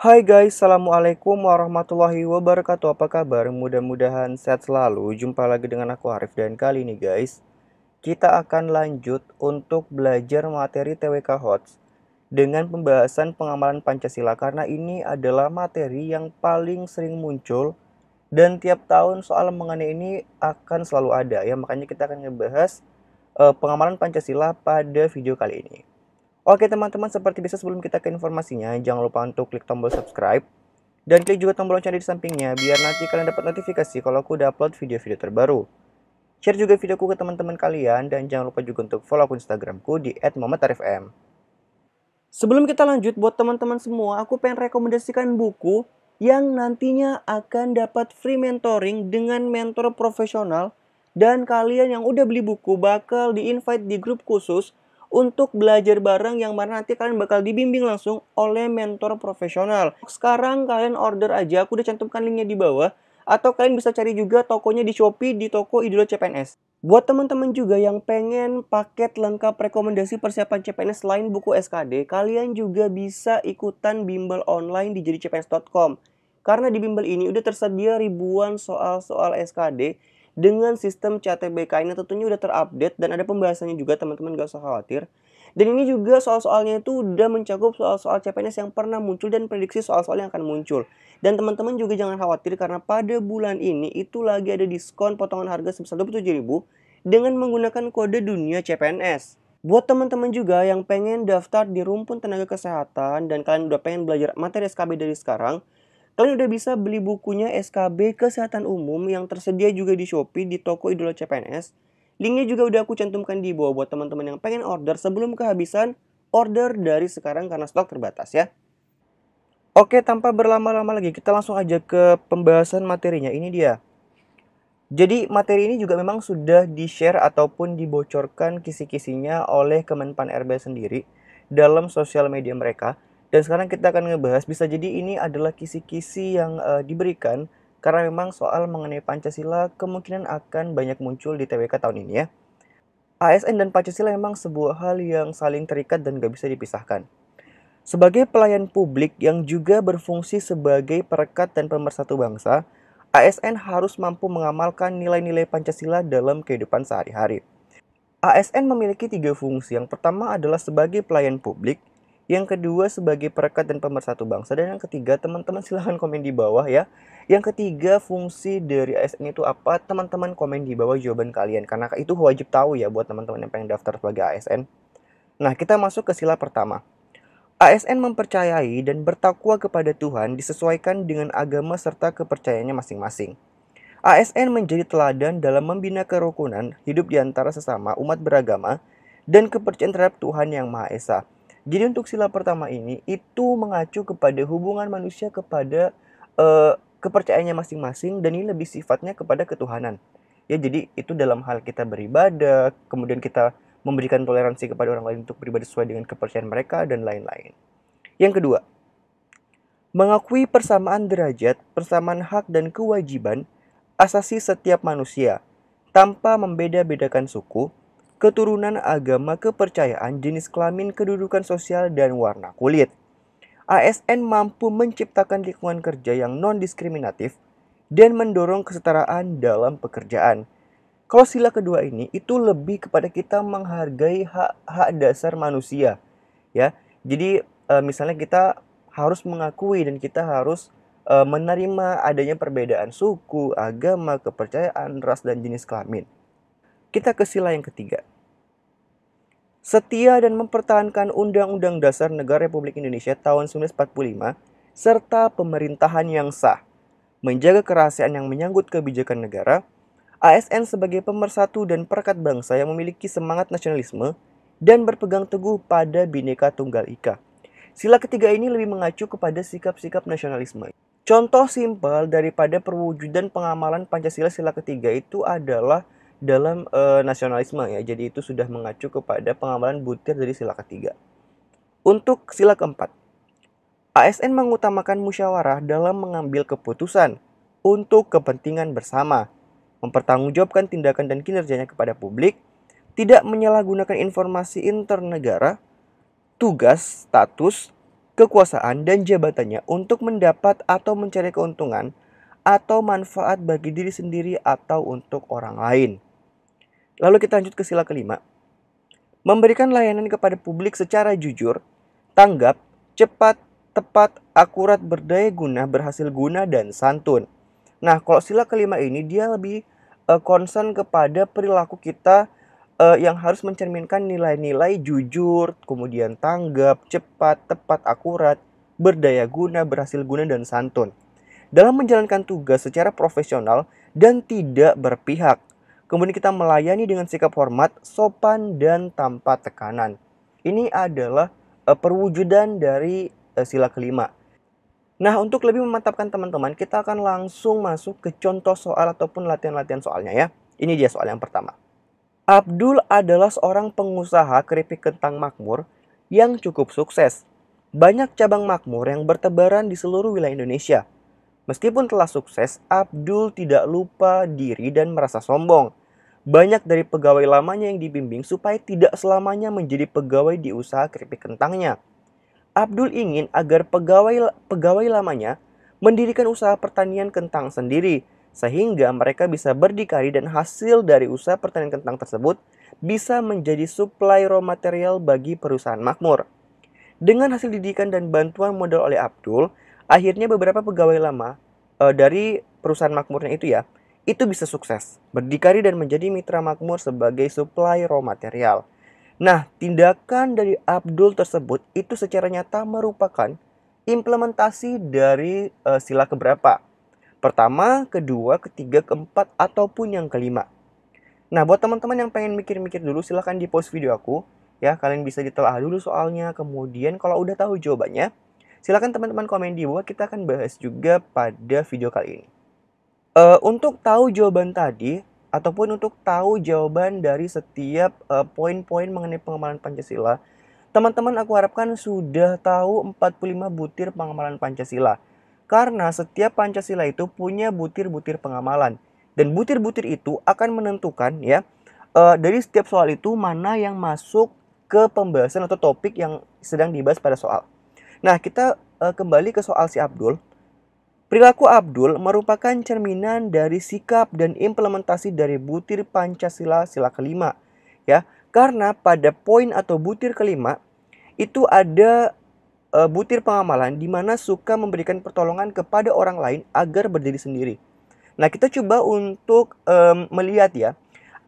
Hai guys, Assalamualaikum warahmatullahi wabarakatuh. Apa kabar? Mudah-mudahan sehat selalu. Jumpa lagi dengan aku Arif, dan kali ini guys, kita akan lanjut untuk belajar materi TWK HOTS dengan pembahasan pengamalan Pancasila, karena ini adalah materi yang paling sering muncul dan tiap tahun soal mengenai ini akan selalu ada ya. Makanya kita akan ngebahas pengamalan Pancasila pada video kali ini. Oke teman-teman, seperti biasa sebelum kita ke informasinya, jangan lupa untuk klik tombol subscribe dan klik juga tombol lonceng di sampingnya biar nanti kalian dapat notifikasi kalau aku udah upload video-video terbaru. Share juga videoku ke teman-teman kalian dan jangan lupa juga untuk follow akun Instagramku di @muhammadarifm. Sebelum kita lanjut, buat teman-teman semua, aku pengen rekomendasikan buku yang nantinya akan dapat free mentoring dengan mentor profesional, dan kalian yang udah beli buku bakal di-invite di grup khusus untuk belajar bareng yang mana nanti kalian bakal dibimbing langsung oleh mentor profesional. Sekarang kalian order aja, aku udah cantumkan linknya di bawah, atau kalian bisa cari juga tokonya di Shopee di toko Idola CPNS. Buat teman-teman juga yang pengen paket lengkap rekomendasi persiapan CPNS selain buku SKD, kalian juga bisa ikutan bimbel online di jadicpns.com. Karena di bimbel ini udah tersedia ribuan soal-soal SKD dengan sistem CATBK ini tentunya udah terupdate dan ada pembahasannya juga, teman-teman gak usah khawatir. Dan ini juga soal-soalnya itu udah mencakup soal-soal CPNS yang pernah muncul dan prediksi soal-soal yang akan muncul. Dan teman-teman juga jangan khawatir karena pada bulan ini itu lagi ada diskon potongan harga sebesar 27.000 dengan menggunakan kode dunia CPNS. Buat teman-teman juga yang pengen daftar di Rumpun Tenaga Kesehatan dan kalian udah pengen belajar materi SKB dari sekarang, kalian udah bisa beli bukunya SKB Kesehatan Umum yang tersedia juga di Shopee di toko Idola CPNS. Linknya juga udah aku cantumkan di bawah buat teman-teman yang pengen order sebelum kehabisan. Order dari sekarang karena stok terbatas ya. Oke, tanpa berlama-lama lagi kita langsung aja ke pembahasan materinya. Ini dia. Jadi materi ini juga memang sudah di-share ataupun dibocorkan kisi-kisinya oleh Kemenpan RB sendiri dalam sosial media mereka. Dan sekarang kita akan ngebahas, bisa jadi ini adalah kisi-kisi yang diberikan karena memang soal mengenai Pancasila kemungkinan akan banyak muncul di TWK tahun ini ya. ASN dan Pancasila memang sebuah hal yang saling terikat dan gak bisa dipisahkan. Sebagai pelayan publik yang juga berfungsi sebagai perekat dan pemersatu bangsa, ASN harus mampu mengamalkan nilai-nilai Pancasila dalam kehidupan sehari-hari. ASN memiliki 3 fungsi. Yang pertama adalah sebagai pelayan publik, yang kedua sebagai perekat dan pemersatu bangsa, dan yang ketiga, teman-teman silahkan komen di bawah ya. Yang ketiga fungsi dari ASN itu apa? Teman-teman komen di bawah jawaban kalian, karena itu wajib tahu ya buat teman-teman yang pengen daftar sebagai ASN. Nah, kita masuk ke sila pertama. ASN mempercayai dan bertakwa kepada Tuhan disesuaikan dengan agama serta kepercayaannya masing-masing. ASN menjadi teladan dalam membina kerukunan hidup di antara sesama umat beragama dan kepercayaan terhadap Tuhan Yang Maha Esa. Jadi untuk sila pertama ini itu mengacu kepada hubungan manusia kepada kepercayaannya masing-masing, dan ini lebih sifatnya kepada ketuhanan. Ya, jadi itu dalam hal kita beribadah, kemudian kita memberikan toleransi kepada orang lain untuk beribadah sesuai dengan kepercayaan mereka dan lain-lain. Yang kedua, mengakui persamaan derajat, persamaan hak dan kewajiban asasi setiap manusia, tanpa membeda-bedakan suku, keturunan, agama, kepercayaan, jenis kelamin, kedudukan sosial, dan warna kulit. ASN mampu menciptakan lingkungan kerja yang non-diskriminatif dan mendorong kesetaraan dalam pekerjaan. Kalau sila kedua ini itu lebih kepada kita menghargai hak-hak dasar manusia, ya. Jadi misalnya kita harus mengakui dan kita harus menerima adanya perbedaan suku, agama, kepercayaan, ras, dan jenis kelamin. Kita ke sila yang ketiga. Setia dan mempertahankan Undang-Undang Dasar Negara Republik Indonesia tahun 1945 serta pemerintahan yang sah, menjaga kerahasiaan yang menyangkut kebijakan negara. ASN sebagai pemersatu dan perekat bangsa yang memiliki semangat nasionalisme dan berpegang teguh pada Bhinneka Tunggal Ika. Sila ketiga ini lebih mengacu kepada sikap-sikap nasionalisme. Contoh simpel daripada perwujudan pengamalan Pancasila sila ketiga itu adalah dalam nasionalisme ya. Jadi itu sudah mengacu kepada pengamalan butir dari sila ketiga. Untuk sila keempat, ASN mengutamakan musyawarah dalam mengambil keputusan untuk kepentingan bersama, mempertanggungjawabkan tindakan dan kinerjanya kepada publik, tidak menyalahgunakan informasi internegara, tugas, status, kekuasaan, dan jabatannya untuk mendapat atau mencari keuntungan atau manfaat bagi diri sendiri atau untuk orang lain. Lalu kita lanjut ke sila kelima. Memberikan layanan kepada publik secara jujur, tanggap, cepat, tepat, akurat, berdaya guna, berhasil guna, dan santun. Nah, kalau sila kelima ini dia lebih concern kepada perilaku kita yang harus mencerminkan nilai-nilai jujur, kemudian tanggap, cepat, tepat, akurat, berdaya guna, berhasil guna, dan santun. Dalam menjalankan tugas secara profesional dan tidak berpihak. Kemudian kita melayani dengan sikap hormat, sopan, dan tanpa tekanan. Ini adalah perwujudan dari sila kelima. Nah, untuk lebih memantapkan teman-teman, kita akan langsung masuk ke contoh soal ataupun latihan-latihan soalnya ya. Ini dia soal yang pertama. Abdul adalah seorang pengusaha keripik kentang makmur yang cukup sukses. Banyak cabang makmur yang bertebaran di seluruh wilayah Indonesia. Meskipun telah sukses, Abdul tidak lupa diri dan merasa sombong. Banyak dari pegawai lamanya yang dibimbing supaya tidak selamanya menjadi pegawai di usaha keripik kentangnya. Abdul ingin agar pegawai lamanya mendirikan usaha pertanian kentang sendiri, sehingga mereka bisa berdikari dan hasil dari usaha pertanian kentang tersebut bisa menjadi suplai raw material bagi perusahaan makmur. Dengan hasil didikan dan bantuan modal oleh Abdul, akhirnya beberapa pegawai lama dari perusahaan makmurnya itu bisa sukses, berdikari dan menjadi mitra makmur sebagai suplai raw material. Nah, tindakan dari Abdul tersebut itu secara nyata merupakan implementasi dari sila keberapa? Pertama, kedua, ketiga, keempat, ataupun yang kelima. Nah, buat teman-teman yang pengen mikir-mikir dulu, silahkan di pause video aku. Ya, kalian bisa ditelaah dulu soalnya. Kemudian kalau udah tahu jawabannya, silahkan teman-teman komen di bawah. Kita akan bahas juga pada video kali ini. Untuk tahu jawaban tadi, ataupun untuk tahu jawaban dari setiap poin-poin mengenai pengamalan Pancasila, teman-teman aku harapkan sudah tahu 45 butir pengamalan Pancasila. Karena setiap Pancasila itu punya butir-butir pengamalan. Dan butir-butir itu akan menentukan ya dari setiap soal itu mana yang masuk ke pembahasan atau topik yang sedang dibahas pada soal. Nah, kita kembali ke soal si Abdul. Perilaku Abdul merupakan cerminan dari sikap dan implementasi dari butir Pancasila sila kelima. Ya, karena pada poin atau butir kelima itu ada butir pengamalan di mana suka memberikan pertolongan kepada orang lain agar berdiri sendiri. Nah, kita coba untuk melihat ya,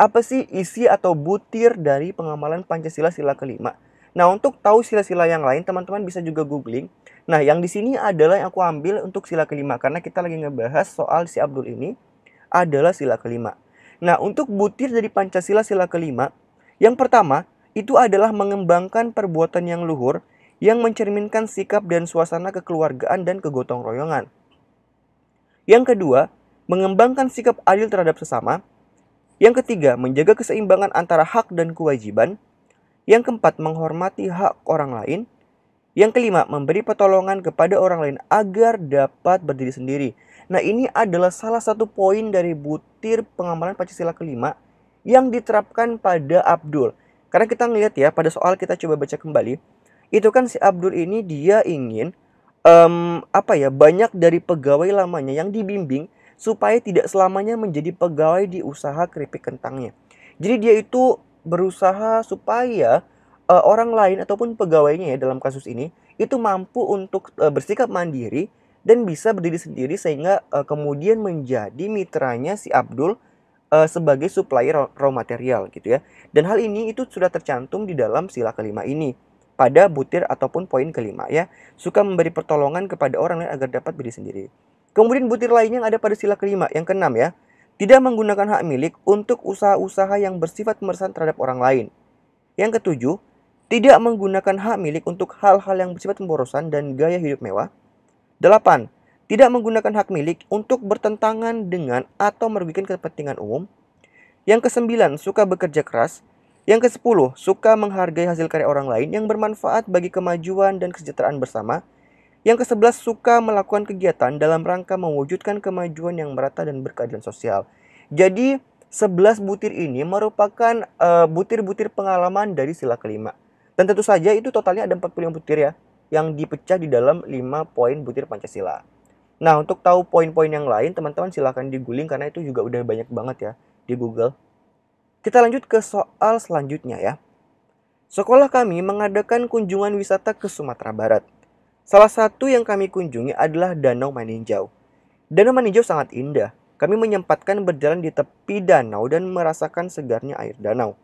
apa sih isi atau butir dari pengamalan Pancasila sila kelima. Nah, untuk tahu sila-sila yang lain, teman-teman bisa juga googling. Nah, yang di sini adalah yang aku ambil untuk sila kelima, karena kita lagi ngebahas soal si Abdul ini adalah sila kelima. Nah, untuk butir dari Pancasila sila kelima, yang pertama, itu adalah mengembangkan perbuatan yang luhur, yang mencerminkan sikap dan suasana kekeluargaan dan kegotong royongan. Yang kedua, mengembangkan sikap adil terhadap sesama. Yang ketiga, menjaga keseimbangan antara hak dan kewajiban. Yang keempat, menghormati hak orang lain. Yang kelima, memberi pertolongan kepada orang lain agar dapat berdiri sendiri. Nah, ini adalah salah satu poin dari butir pengamalan Pancasila kelima yang diterapkan pada Abdul. Karena kita ngelihat ya, pada soal kita coba baca kembali, itu kan si Abdul ini dia ingin banyak dari pegawai lamanya yang dibimbing supaya tidak selamanya menjadi pegawai di usaha keripik kentangnya. Jadi dia itu berusaha supaya orang lain ataupun pegawainya ya dalam kasus ini itu mampu untuk bersikap mandiri dan bisa berdiri sendiri sehingga kemudian menjadi mitranya si Abdul sebagai supplier raw material gitu ya. Dan hal ini itu sudah tercantum di dalam sila kelima ini pada butir ataupun poin kelima ya. Suka memberi pertolongan kepada orang lain agar dapat berdiri sendiri. Kemudian butir lainnya yang ada pada sila kelima yang keenam ya. Tidak menggunakan hak milik untuk usaha-usaha yang bersifat pemerasan terhadap orang lain. Yang ketujuh, tidak menggunakan hak milik untuk hal-hal yang bersifat pemborosan dan gaya hidup mewah. 8. Tidak menggunakan hak milik untuk bertentangan dengan atau merugikan kepentingan umum. Yang ke-9, suka bekerja keras. Yang ke-10, suka menghargai hasil karya orang lain yang bermanfaat bagi kemajuan dan kesejahteraan bersama. Yang ke-11, suka melakukan kegiatan dalam rangka mewujudkan kemajuan yang merata dan berkeadilan sosial. Jadi, 11 butir ini merupakan butir-butir pengalaman dari sila kelima. Dan tentu saja itu totalnya ada 45 butir ya. yang dipecah di dalam 5 poin butir Pancasila. Nah, untuk tahu poin-poin yang lain, teman-teman silahkan diguling karena itu juga udah banyak banget ya di Google. Kita lanjut ke soal selanjutnya ya. Sekolah kami mengadakan kunjungan wisata ke Sumatera Barat. Salah satu yang kami kunjungi adalah Danau Maninjau. Danau Maninjau sangat indah. Kami menyempatkan berjalan di tepi danau dan merasakan segarnya air danau.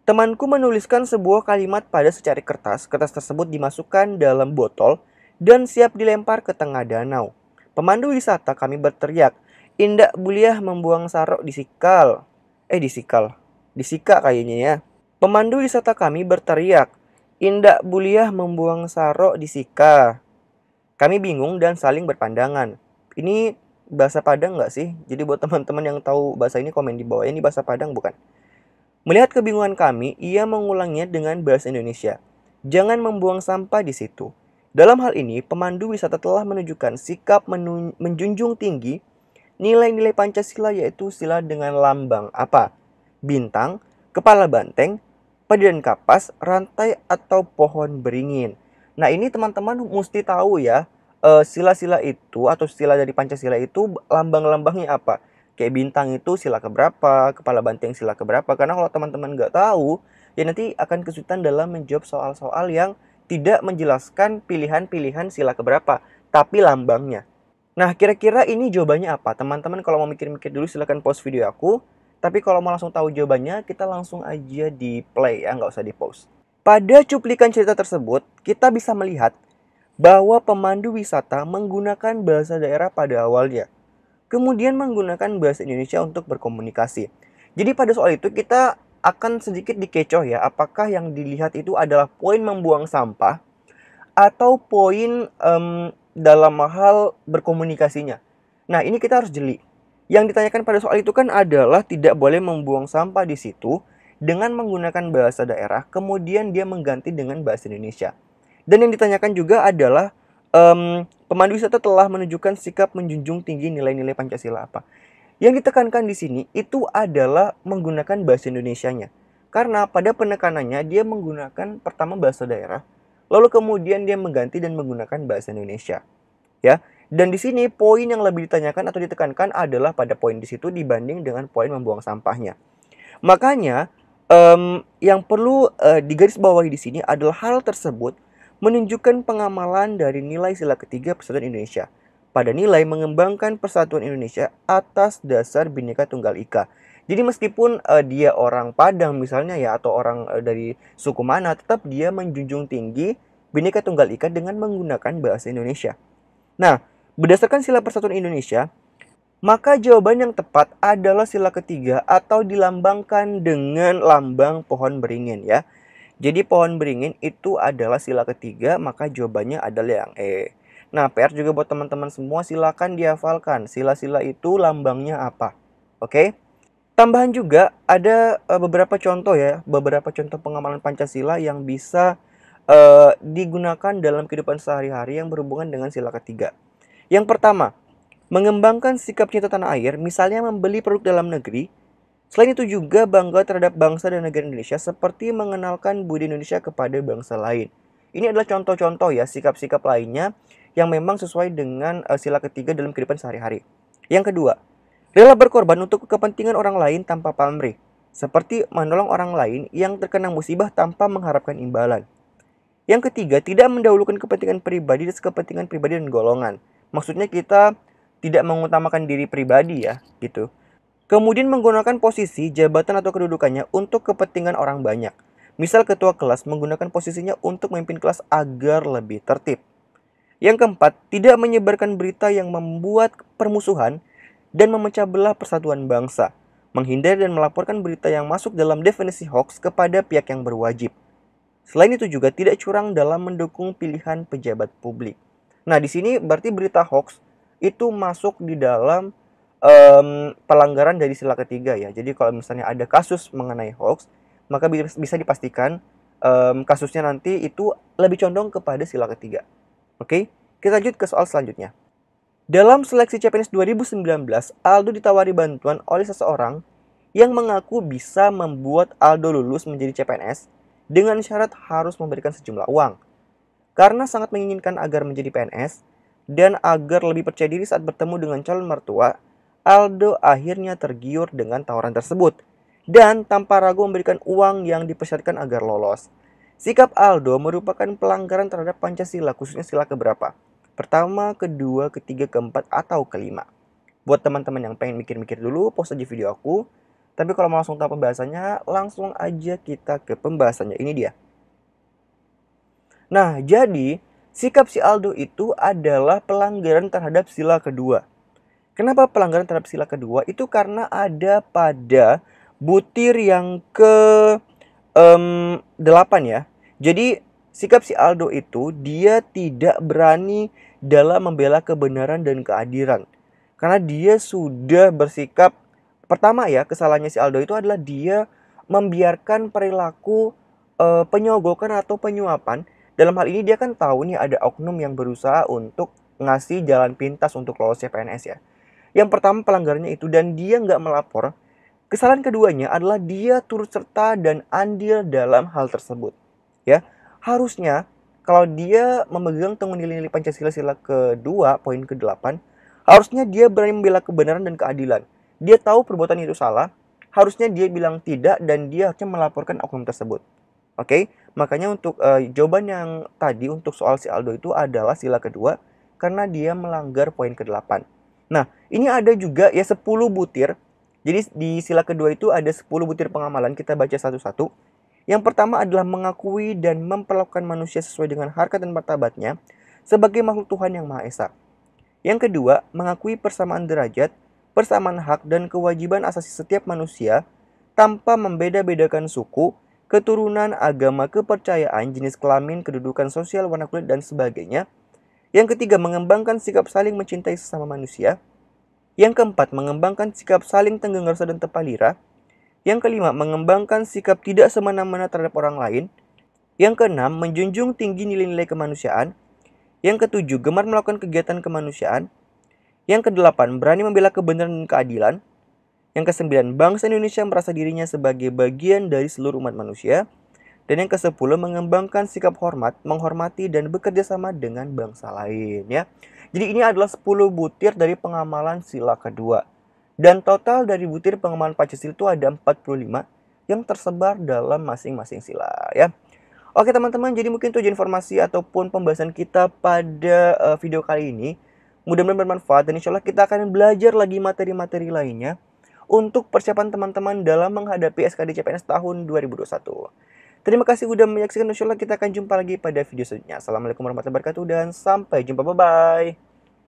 Temanku menuliskan sebuah kalimat pada secari kertas. Kertas tersebut dimasukkan dalam botol dan siap dilempar ke tengah danau. Pemandu wisata kami berteriak, "Indak Buliah membuang sarok di sikal." Di sika kayaknya ya. Pemandu wisata kami berteriak, "Indak Buliah membuang sarok di sika." Kami bingung dan saling berpandangan. Ini bahasa Padang nggak sih? Jadi buat teman-teman yang tahu bahasa ini komen di bawah. Ini bahasa Padang bukan? Melihat kebingungan kami, ia mengulanginya dengan bahasa Indonesia. Jangan membuang sampah di situ. Dalam hal ini, pemandu wisata telah menunjukkan sikap menjunjung tinggi nilai-nilai Pancasila, yaitu sila dengan lambang apa? Bintang, kepala banteng, padi dan kapas, rantai atau pohon beringin. Nah, ini teman-teman mesti tahu ya, sila-sila itu atau sila dari Pancasila itu lambang-lambangnya apa. Kayak bintang itu sila keberapa, kepala banteng sila keberapa. Karena kalau teman-teman nggak tahu, ya nanti akan kesulitan dalam menjawab soal-soal yang tidak menjelaskan pilihan-pilihan sila keberapa, tapi lambangnya. Nah, kira-kira ini jawabannya apa? Teman-teman kalau mau mikir-mikir dulu silahkan pause video aku. Tapi kalau mau langsung tahu jawabannya, kita langsung aja di play ya, nggak usah di pause. Pada cuplikan cerita tersebut, kita bisa melihat bahwa pemandu wisata menggunakan bahasa daerah pada awalnya. Kemudian menggunakan bahasa Indonesia untuk berkomunikasi. Jadi pada soal itu kita akan sedikit dikecoh ya, apakah yang dilihat itu adalah poin membuang sampah atau poin dalam hal berkomunikasinya. Nah, ini kita harus jeli. Yang ditanyakan pada soal itu kan adalah tidak boleh membuang sampah di situ dengan menggunakan bahasa daerah, kemudian dia mengganti dengan bahasa Indonesia. Dan yang ditanyakan juga adalah pemandu wisata telah menunjukkan sikap menjunjung tinggi nilai-nilai Pancasila apa. Yang ditekankan di sini itu adalah menggunakan bahasa Indonesianya. Karena pada penekanannya dia menggunakan pertama bahasa daerah, lalu kemudian dia mengganti dan menggunakan bahasa Indonesia. Ya. Dan di sini poin yang lebih ditanyakan atau ditekankan adalah pada poin di situ dibanding dengan poin membuang sampahnya. Makanya yang perlu digarisbawahi di sini adalah hal tersebut menunjukkan pengamalan dari nilai sila ketiga Persatuan Indonesia pada nilai mengembangkan persatuan Indonesia atas dasar Bhinneka Tunggal Ika. Jadi meskipun dia orang Padang misalnya ya atau orang dari suku mana, tetap dia menjunjung tinggi Bhinneka Tunggal Ika dengan menggunakan bahasa Indonesia. Nah, berdasarkan sila persatuan Indonesia, maka jawaban yang tepat adalah sila ketiga atau dilambangkan dengan lambang pohon beringin ya. Jadi pohon beringin itu adalah sila ketiga, maka jawabannya adalah yang E. Nah, PR juga buat teman-teman semua, silakan dihafalkan sila-sila itu lambangnya apa. Oke? Tambahan juga ada beberapa contoh ya, beberapa contoh pengamalan Pancasila yang bisa digunakan dalam kehidupan sehari-hari yang berhubungan dengan sila ketiga. Yang pertama, mengembangkan sikap cinta tanah air, misalnya membeli produk dalam negeri. Selain itu juga bangga terhadap bangsa dan negara Indonesia seperti mengenalkan budaya Indonesia kepada bangsa lain. Ini adalah contoh-contoh ya sikap-sikap lainnya yang memang sesuai dengan sila ketiga dalam kehidupan sehari-hari. Yang kedua, rela berkorban untuk kepentingan orang lain tanpa pamrih, seperti menolong orang lain yang terkena musibah tanpa mengharapkan imbalan. Yang ketiga, tidak mendahulukan kepentingan pribadi dan golongan. Maksudnya kita tidak mengutamakan diri pribadi ya, gitu. Kemudian menggunakan posisi, jabatan atau kedudukannya untuk kepentingan orang banyak. Misal ketua kelas menggunakan posisinya untuk memimpin kelas agar lebih tertib. Yang keempat, tidak menyebarkan berita yang membuat permusuhan dan memecah belah persatuan bangsa. Menghindari dan melaporkan berita yang masuk dalam definisi hoax kepada pihak yang berwajib. Selain itu juga tidak curang dalam mendukung pilihan pejabat publik. Nah, di sini berarti berita hoax itu masuk di dalam pelanggaran dari sila ketiga ya. Jadi kalau misalnya ada kasus mengenai hoax, maka bisa dipastikan kasusnya nanti itu lebih condong kepada sila ketiga. Oke, kita lanjut ke soal selanjutnya. Dalam seleksi CPNS 2019, Aldo ditawari bantuan oleh seseorang yang mengaku bisa membuat Aldo lulus menjadi CPNS dengan syarat harus memberikan sejumlah uang. Karena sangat menginginkan agar menjadi PNS dan agar lebih percaya diri saat bertemu dengan calon mertua, Aldo akhirnya tergiur dengan tawaran tersebut dan tanpa ragu memberikan uang yang dipersyaratkan agar lolos. Sikap Aldo merupakan pelanggaran terhadap Pancasila, khususnya sila keberapa? Pertama, kedua, ketiga, keempat, atau kelima. Buat teman-teman yang pengen mikir-mikir dulu, pause aja video aku. Tapi kalau mau langsung tahu pembahasannya, langsung aja kita ke pembahasannya. Ini dia. Nah, jadi sikap si Aldo itu adalah pelanggaran terhadap sila kedua. Kenapa pelanggaran terhadap sila kedua? Itu karena ada pada butir yang ke 8 ya. Jadi sikap si Aldo itu dia tidak berani dalam membela kebenaran dan keadilan. Karena dia sudah bersikap, pertama ya, kesalahannya si Aldo itu adalah dia membiarkan perilaku penyogokan atau penyuapan. Dalam hal ini dia kan tahu nih ada oknum yang berusaha untuk ngasih jalan pintas untuk lolos CPNS ya. Yang pertama pelanggarannya itu, dan dia nggak melapor. Kesalahan keduanya adalah dia turut serta dan andil dalam hal tersebut. Ya, harusnya kalau dia memegang teguh nilai-nilai Pancasila sila kedua, poin ke-8, harusnya dia berani membela kebenaran dan keadilan. Dia tahu perbuatan itu salah, harusnya dia bilang tidak dan dia harusnya melaporkan oknum tersebut. Oke, makanya untuk jawaban yang tadi untuk soal si Aldo itu adalah sila kedua karena dia melanggar poin ke-8. Nah, ini ada juga ya 10 butir. Jadi di sila kedua itu ada 10 butir pengamalan, kita baca satu-satu. Yang pertama adalah mengakui dan memperlakukan manusia sesuai dengan harkat dan martabatnya sebagai makhluk Tuhan yang Maha Esa. Yang kedua, mengakui persamaan derajat, persamaan hak dan kewajiban asasi setiap manusia tanpa membeda-bedakan suku, keturunan, agama, kepercayaan, jenis kelamin, kedudukan sosial, warna kulit, dan sebagainya. Yang ketiga, mengembangkan sikap saling mencintai sesama manusia. Yang keempat, mengembangkan sikap saling tenggang rasa dan tepalira. Yang kelima, mengembangkan sikap tidak semena-mena terhadap orang lain. Yang keenam, menjunjung tinggi nilai-nilai kemanusiaan. Yang ketujuh, gemar melakukan kegiatan kemanusiaan. Yang kedelapan, berani membela kebenaran dan keadilan. Yang kesembilan, bangsa Indonesia merasa dirinya sebagai bagian dari seluruh umat manusia. Dan yang kesepuluh, mengembangkan sikap hormat, menghormati, dan bekerja sama dengan bangsa lain ya. Jadi ini adalah 10 butir dari pengamalan sila kedua. Dan total dari butir pengamalan Pancasila itu ada 45 yang tersebar dalam masing-masing sila ya. Oke teman-teman, jadi mungkin itu aja informasi ataupun pembahasan kita pada video kali ini. Mudah-mudahan bermanfaat dan insya Allah kita akan belajar lagi materi-materi lainnya untuk persiapan teman-teman dalam menghadapi SKD CPNS tahun 2021. Terima kasih sudah menyaksikan. Insya Allah kita akan jumpa lagi pada video selanjutnya. Assalamualaikum warahmatullahi wabarakatuh dan sampai jumpa. Bye-bye.